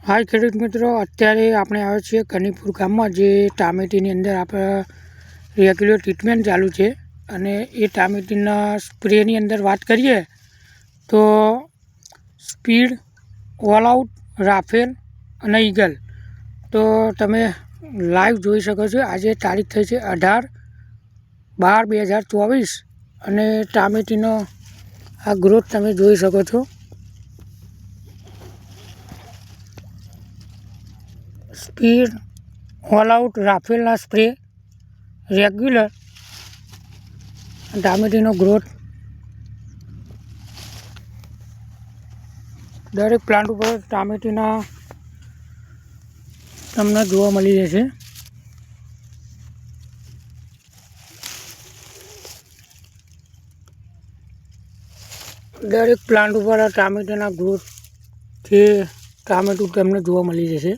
હાય ખેડૂત મિત્રો, અત્યારે આપણે આવ્યા છીએ કનીપુર ગામમાં, જે ટામેટીની અંદર આપણે રેગ્યુલર ટ્રીટમેન્ટ ચાલુ છે. અને એ ટામેટીના સ્પ્રેની અંદર વાત કરીએ તો સ્પીડ, ઓલ આઉટ, રાફેલ અને ઈગલ. તો તમે લાઈવ જોઈ શકો છો. આજે તારીખ થઈ છે 18/12/2024 અને ટામેટીનો આ ગ્રોથ તમે જોઈ શકો છો. સ્પીડ, ઓલ આઉટ, રાફેલના સ્પ્રે રેગ્યુલર. ટામેટીનો ગ્રોથ દરેક પ્લાન્ટ ઉપર ટામેટીના તમને જોવા મળી જશે. દરેક પ્લાન્ટ ઉપર ટામેટીના ગ્રોથ જે ટામેટું તમને જોવા મળી જશે.